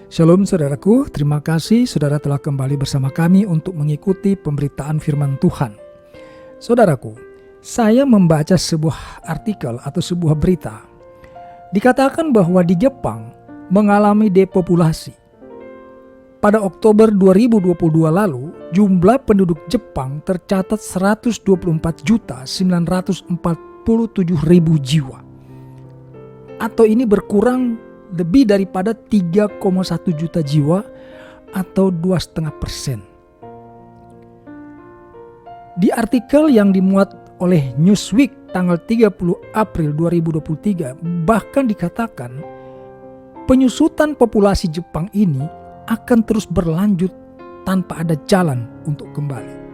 Shalom saudaraku, terima kasih saudara telah kembali bersama kami untuk mengikuti pemberitaan firman Tuhan. Saudaraku, saya membaca sebuah artikel atau sebuah berita. Dikatakan bahwa di Jepang mengalami depopulasi. Pada Oktober 2022 lalu, jumlah penduduk Jepang tercatat 124.947.000 jiwa. Atau ini berkurang lebih daripada 3,1 juta jiwa atau 2,5%. Di artikel yang dimuat oleh Newsweek tanggal 30 April 2023 bahkan dikatakan penyusutan populasi Jepang ini akan terus berlanjut tanpa ada jalan untuk kembali.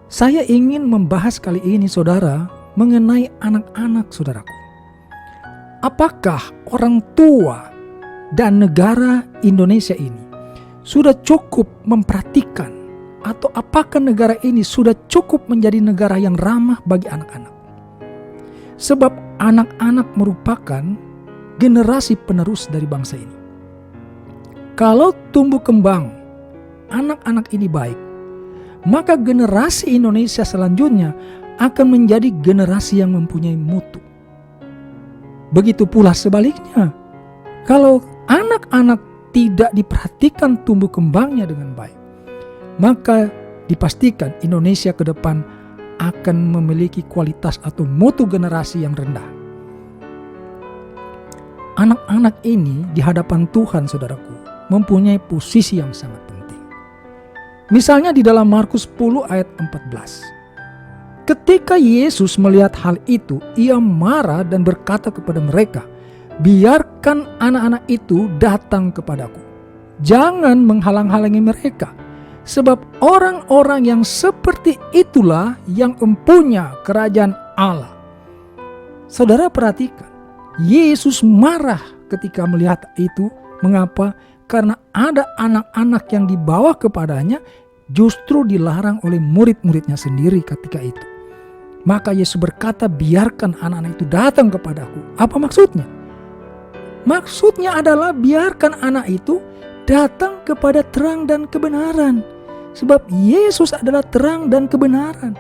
Saya ingin membahas kali ini saudara mengenai anak-anak saudaraku. Apakah orang tua dan negara Indonesia ini sudah cukup memperhatikan atau apakah negara ini sudah cukup menjadi negara yang ramah bagi anak-anak? Sebab anak-anak merupakan generasi penerus dari bangsa ini. Kalau tumbuh kembang anak-anak ini baik, maka generasi Indonesia selanjutnya akan menjadi generasi yang mempunyai mutu. Begitu pula sebaliknya, kalau anak-anak tidak diperhatikan tumbuh kembangnya dengan baik, maka dipastikan Indonesia ke depan akan memiliki kualitas atau mutu generasi yang rendah. Anak-anak ini di hadapan Tuhan saudaraku mempunyai posisi yang sangat penting. Misalnya di dalam Markus 10 ayat 14. Ketika Yesus melihat hal itu, ia marah dan berkata kepada mereka, "Biarkan anak-anak itu datang kepadaku. Jangan menghalang-halangi mereka, sebab orang-orang yang seperti itulah yang empunya kerajaan Allah." Saudara perhatikan, Yesus marah ketika melihat itu. Mengapa? Karena ada anak-anak yang dibawa kepadanya justru dilarang oleh murid-muridnya sendiri ketika itu. Maka Yesus berkata, biarkan anak-anak itu datang kepadaku. Apa maksudnya? Maksudnya adalah biarkan anak itu datang kepada terang dan kebenaran. Sebab Yesus adalah terang dan kebenaran.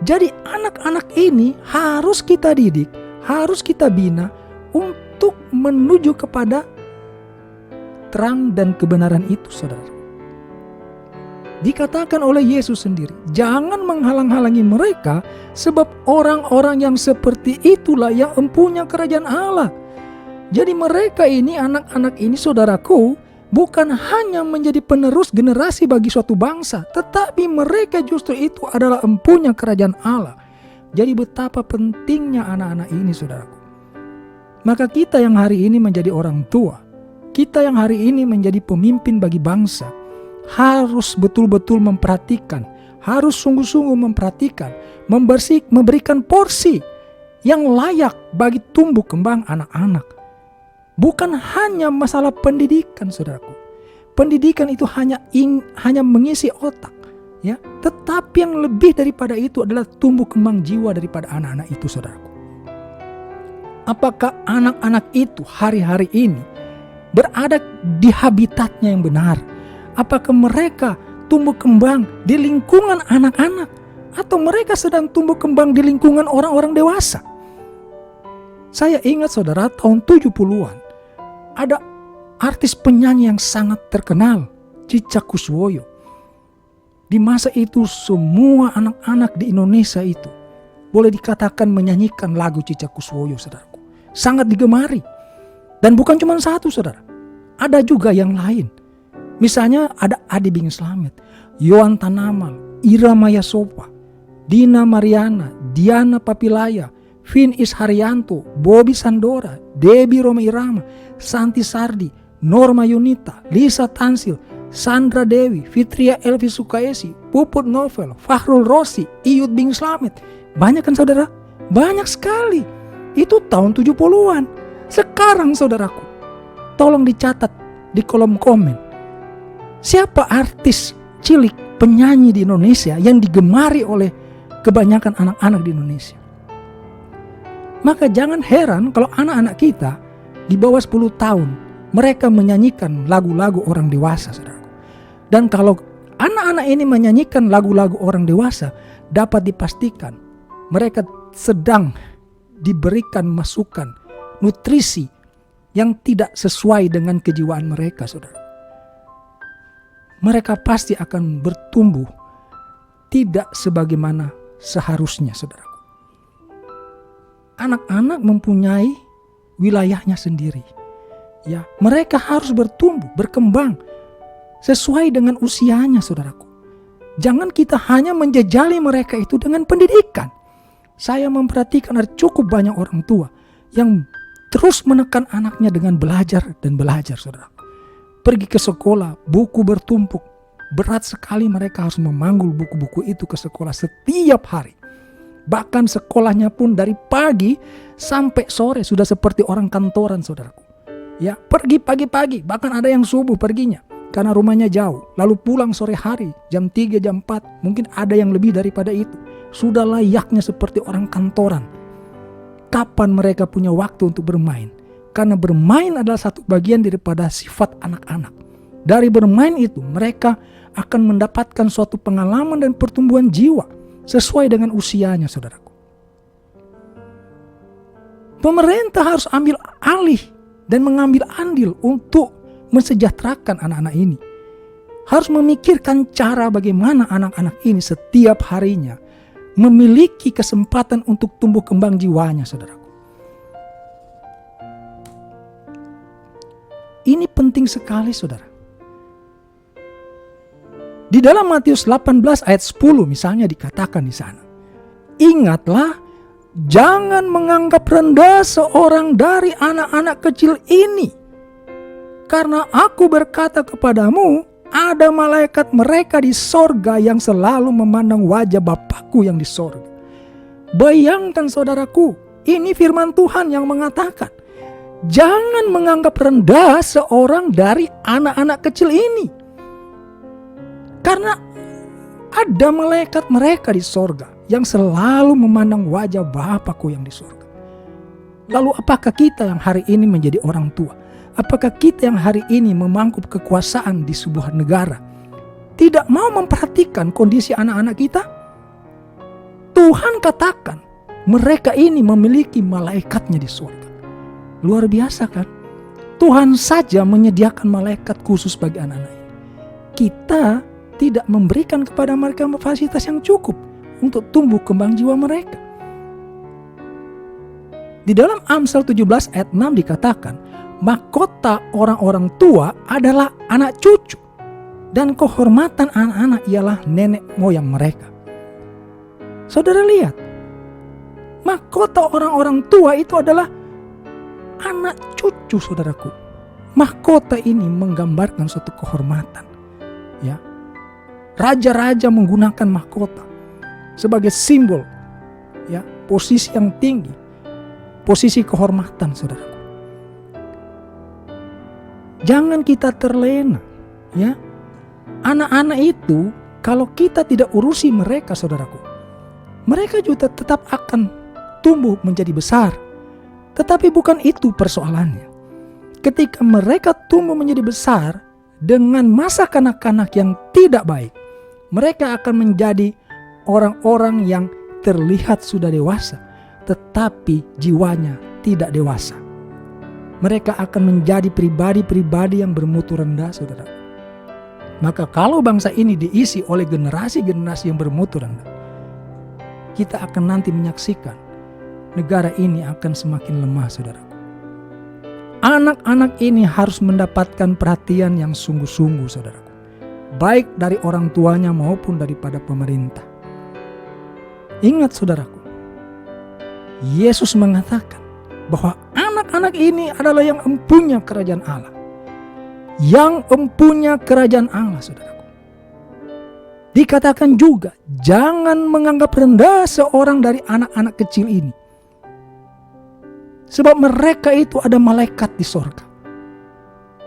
Jadi anak-anak ini harus kita didik, harus kita bina untuk menuju kepada terang dan kebenaran itu, saudara. Dikatakan oleh Yesus sendiri, jangan menghalang-halangi mereka, sebab orang-orang yang seperti itulah yang empunya kerajaan Allah. Jadi mereka ini, anak-anak ini saudaraku, bukan hanya menjadi penerus generasi bagi suatu bangsa, tetapi mereka justru itu adalah empunya kerajaan Allah. Jadi betapa pentingnya anak-anak ini saudaraku. Maka kita yang hari ini menjadi orang tua, kita yang hari ini menjadi pemimpin bagi bangsa, harus betul-betul memperhatikan, harus sungguh-sungguh memperhatikan, memberikan porsi yang layak bagi tumbuh kembang anak-anak. Bukan hanya masalah pendidikan, saudaraku. Pendidikan itu hanya mengisi otak, ya. Tetapi yang lebih daripada itu adalah tumbuh kembang jiwa daripada anak-anak itu, saudaraku. Apakah anak-anak itu hari-hari ini berada di habitatnya yang benar? Apakah mereka tumbuh kembang di lingkungan anak-anak? Atau mereka sedang tumbuh kembang di lingkungan orang-orang dewasa? Saya ingat saudara, tahun 70-an ada artis penyanyi yang sangat terkenal, Cica Kuswoyo. Di masa itu semua anak-anak di Indonesia itu boleh dikatakan menyanyikan lagu Cica Kuswoyo, saudaraku. Sangat digemari. Dan bukan cuma satu, saudara. Ada juga yang lain. Misalnya ada Adi Bing Slamet, Yohan Tanamal, Ira Maya Sopa, Dina Mariana, Diana Papilaya, Vin Isharyanto, Bobby Sandora, Debbie Roma Irama, Santi Sardi, Norma Yunita, Lisa Tansil, Sandra Dewi, Fitria Elvi Sukaesi, Puput Novel, Fahrul Rossi, Iyut Bing Slamet. Banyak kan saudara? Banyak sekali. Itu tahun 70-an. Sekarang saudaraku, tolong dicatat di kolom komen. Siapa artis cilik penyanyi di Indonesia yang digemari oleh kebanyakan anak-anak di Indonesia? Maka jangan heran kalau anak-anak kita di bawah 10 tahun, mereka menyanyikan lagu-lagu orang dewasa, saudaraku. Dan kalau anak-anak ini menyanyikan lagu-lagu orang dewasa, dapat dipastikan mereka sedang diberikan masukan, nutrisi yang tidak sesuai dengan kejiwaan mereka, saudara. Mereka pasti akan bertumbuh tidak sebagaimana seharusnya, saudara. Anak-anak mempunyai wilayahnya sendiri. Ya, mereka harus bertumbuh, berkembang sesuai dengan usianya, saudaraku. Jangan kita hanya menjejali mereka itu dengan pendidikan. Saya memperhatikan ada cukup banyak orang tua yang terus menekan anaknya dengan belajar dan belajar, saudara. Pergi ke sekolah, buku bertumpuk. Berat sekali mereka harus memanggul buku-buku itu ke sekolah setiap hari. Bahkan sekolahnya pun dari pagi sampai sore sudah seperti orang kantoran, saudaraku. Ya, pergi pagi-pagi, bahkan ada yang subuh perginya karena rumahnya jauh. Lalu pulang sore hari, jam 3, jam 4, mungkin ada yang lebih daripada itu. Sudah layaknya seperti orang kantoran. Kapan mereka punya waktu untuk bermain? Karena bermain adalah satu bagian daripada sifat anak-anak. Dari bermain itu mereka akan mendapatkan suatu pengalaman dan pertumbuhan jiwa sesuai dengan usianya, saudaraku. Pemerintah harus ambil alih dan mengambil andil untuk mensejahterakan anak-anak ini. Harus memikirkan cara bagaimana anak-anak ini setiap harinya memiliki kesempatan untuk tumbuh kembang jiwanya, saudaraku. Ini penting sekali, saudara. Di dalam Matius 18 ayat 10 misalnya dikatakan di sana, ingatlah, jangan menganggap rendah seorang dari anak-anak kecil ini, karena aku berkata kepadamu, ada malaikat mereka di sorga yang selalu memandang wajah Bapakku yang di sorga. Bayangkan, saudaraku, ini firman Tuhan yang mengatakan, jangan menganggap rendah seorang dari anak-anak kecil ini, karena ada malaikat mereka di sorga yang selalu memandang wajah Bapakku yang di sorga. Lalu apakah kita yang hari ini menjadi orang tua? Apakah kita yang hari ini memangku kekuasaan di sebuah negara tidak mau memperhatikan kondisi anak-anak kita? Tuhan katakan mereka ini memiliki malaikatnya di surga. Luar biasa kan? Tuhan saja menyediakan malaikat khusus bagi anak-anak ini. Kita tidak memberikan kepada mereka fasilitas yang cukup untuk tumbuh kembang jiwa mereka. Di dalam Amsal 17 ayat 6 dikatakan, mahkota orang-orang tua adalah anak cucu, dan kehormatan anak-anak ialah nenek moyang mereka. Saudara lihat, mahkota orang-orang tua itu adalah anak cucu, saudaraku. Mahkota ini menggambarkan suatu kehormatan. Ya, raja-raja menggunakan mahkota sebagai simbol, ya, posisi yang tinggi, posisi kehormatan, saudaraku. Jangan kita terlena, ya. Anak-anak itu kalau kita tidak urusi mereka, saudaraku, mereka juga tetap akan tumbuh menjadi besar. Tetapi bukan itu persoalannya. Ketika mereka tumbuh menjadi besar dengan masa kanak-kanak yang tidak baik, mereka akan menjadi orang-orang yang terlihat sudah dewasa, tetapi jiwanya tidak dewasa. Mereka akan menjadi pribadi-pribadi yang bermutu rendah, saudara. Maka kalau bangsa ini diisi oleh generasi-generasi yang bermutu rendah, kita akan nanti menyaksikan negara ini akan semakin lemah, saudara. Anak-anak ini harus mendapatkan perhatian yang sungguh-sungguh, saudaraku. Baik dari orang tuanya maupun daripada pemerintah. Ingat, saudaraku, Yesus mengatakan bahwa anak-anak ini adalah yang empunya kerajaan Allah. Yang empunya kerajaan Allah, saudaraku. Dikatakan juga, jangan menganggap rendah seorang dari anak-anak kecil ini. Sebab mereka itu ada malaikat di sorga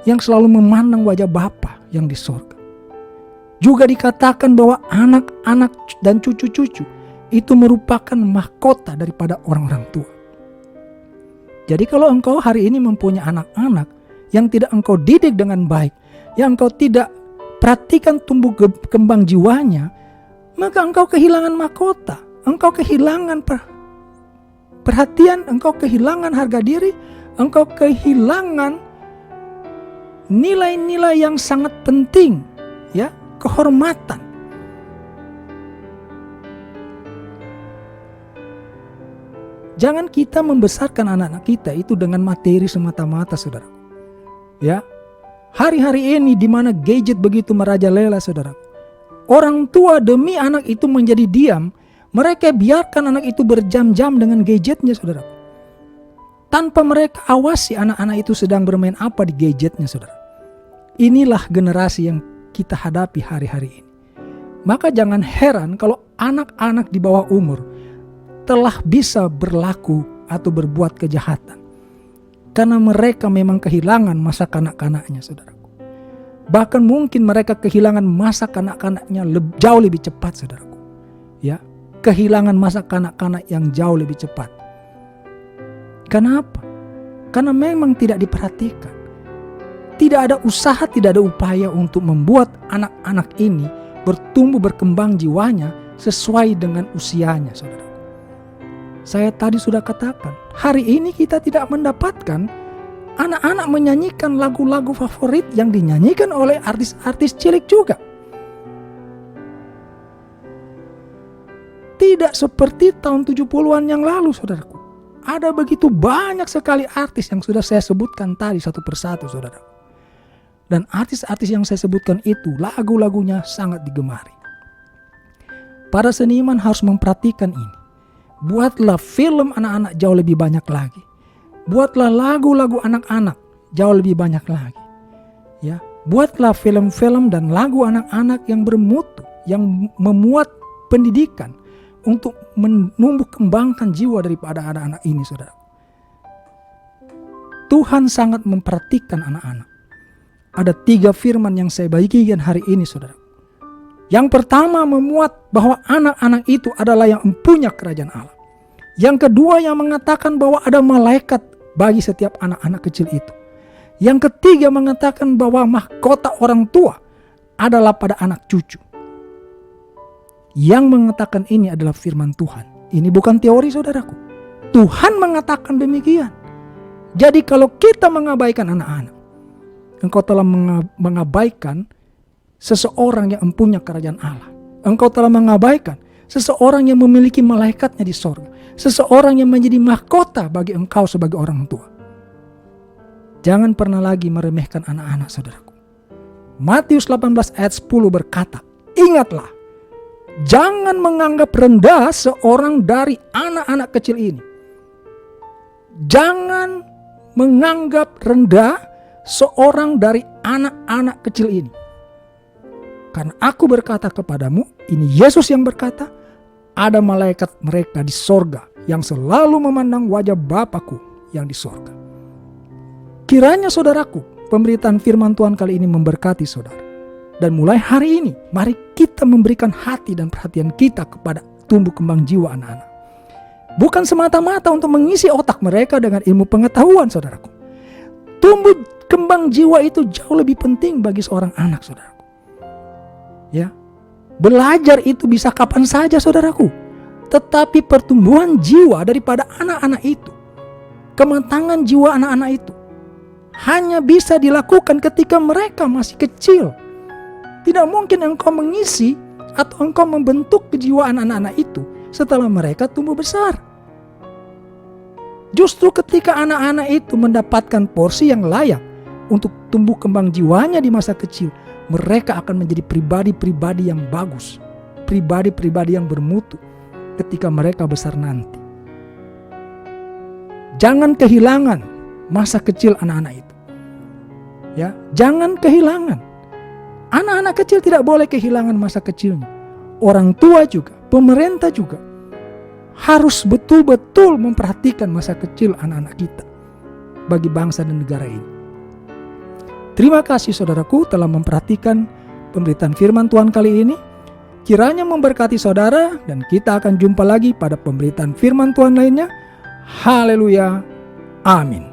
yang selalu memandang wajah Bapa yang di sorga. Juga dikatakan bahwa anak-anak dan cucu-cucu itu merupakan mahkota daripada orang-orang tua. Jadi kalau engkau hari ini mempunyai anak-anak yang tidak engkau didik dengan baik, yang engkau tidak perhatikan tumbuh kembang jiwanya, maka engkau kehilangan mahkota, engkau kehilangan perhatian, engkau kehilangan harga diri, engkau kehilangan nilai-nilai yang sangat penting, ya, kehormatan. Jangan kita membesarkan anak-anak kita itu dengan materi semata-mata, saudara. Ya, hari-hari ini di mana gadget begitu merajalela, saudara. Orang tua demi anak itu menjadi diam, mereka biarkan anak itu berjam-jam dengan gadgetnya, saudara. Tanpa mereka awasi anak-anak itu sedang bermain apa di gadgetnya, saudara. Inilah generasi yang kita hadapi hari-hari ini. Maka jangan heran kalau anak-anak di bawah umur telah bisa berlaku atau berbuat kejahatan. Karena mereka memang kehilangan masa kanak-kanaknya, saudaraku. Bahkan mungkin mereka kehilangan masa kanak-kanaknya jauh lebih cepat, saudaraku. Ya, kehilangan masa kanak-kanak yang jauh lebih cepat. Kenapa? Karena memang tidak diperhatikan. Tidak ada usaha, tidak ada upaya untuk membuat anak-anak ini bertumbuh berkembang jiwanya sesuai dengan usianya, saudara. Saya tadi sudah katakan, hari ini kita tidak mendapatkan anak-anak menyanyikan lagu-lagu favorit yang dinyanyikan oleh artis-artis cilik juga. Tidak seperti tahun 70-an yang lalu, saudaraku. Ada begitu banyak sekali artis yang sudah saya sebutkan tadi satu persatu, saudaraku. Dan artis-artis yang saya sebutkan itu lagu-lagunya sangat digemari. Para seniman harus memperhatikan ini. Buatlah film anak-anak jauh lebih banyak lagi. Buatlah lagu-lagu anak-anak jauh lebih banyak lagi. Ya, buatlah film-film dan lagu anak-anak yang bermutu, yang memuat pendidikan untuk menumbuh kembangkan jiwa daripada anak-anak ini, saudara. Tuhan sangat memperhatikan anak-anak. Ada 3 firman yang saya bagikan hari ini, saudara. Yang pertama memuat bahwa anak-anak itu adalah yang empunya kerajaan Allah. Yang kedua yang mengatakan bahwa ada malaikat bagi setiap anak-anak kecil itu. Yang ketiga mengatakan bahwa mahkota orang tua adalah pada anak cucu. Yang mengatakan ini adalah firman Tuhan. Ini bukan teori, saudaraku. Tuhan mengatakan demikian. Jadi kalau kita mengabaikan anak-anak, engkau telah mengabaikan seseorang yang empunya kerajaan Allah. Engkau telah mengabaikan seseorang yang memiliki malaikatnya di sorga. Seseorang yang menjadi mahkota bagi engkau sebagai orang tua. Jangan pernah lagi meremehkan anak-anak, saudaraku. Matius 18 ayat 10 berkata, ingatlah, jangan menganggap rendah seorang dari anak-anak kecil ini. Jangan menganggap rendah seorang dari anak-anak kecil ini. Karena aku berkata kepadamu, ini Yesus yang berkata, ada malaikat mereka di sorga yang selalu memandang wajah Bapakku yang di sorga. Kiranya saudaraku, pemberitaan firman Tuhan kali ini memberkati saudara. Dan mulai hari ini, mari kita memberikan hati dan perhatian kita kepada tumbuh kembang jiwa anak-anak. Bukan semata-mata untuk mengisi otak mereka dengan ilmu pengetahuan, saudaraku. Tumbuh kembang jiwa itu jauh lebih penting bagi seorang anak, saudaraku. Ya, belajar itu bisa kapan saja, saudaraku. Tetapi pertumbuhan jiwa daripada anak-anak itu, kematangan jiwa anak-anak itu, hanya bisa dilakukan ketika mereka masih kecil. Tidak mungkin engkau mengisi atau engkau membentuk kejiwaan anak-anak itu setelah mereka tumbuh besar. Justru ketika anak-anak itu mendapatkan porsi yang layak untuk tumbuh kembang jiwanya di masa kecil, mereka akan menjadi pribadi-pribadi yang bagus, pribadi-pribadi yang bermutu ketika mereka besar nanti. Jangan kehilangan masa kecil anak-anak itu. Ya, jangan kehilangan. Anak-anak kecil tidak boleh kehilangan masa kecilnya. Orang tua juga, pemerintah juga harus betul-betul memperhatikan masa kecil anak-anak kita bagi bangsa dan negara ini. Terima kasih saudaraku telah memperhatikan pemberitaan firman Tuhan kali ini. Kiranya memberkati saudara dan kita akan jumpa lagi pada pemberitaan firman Tuhan lainnya. Haleluya. Amin.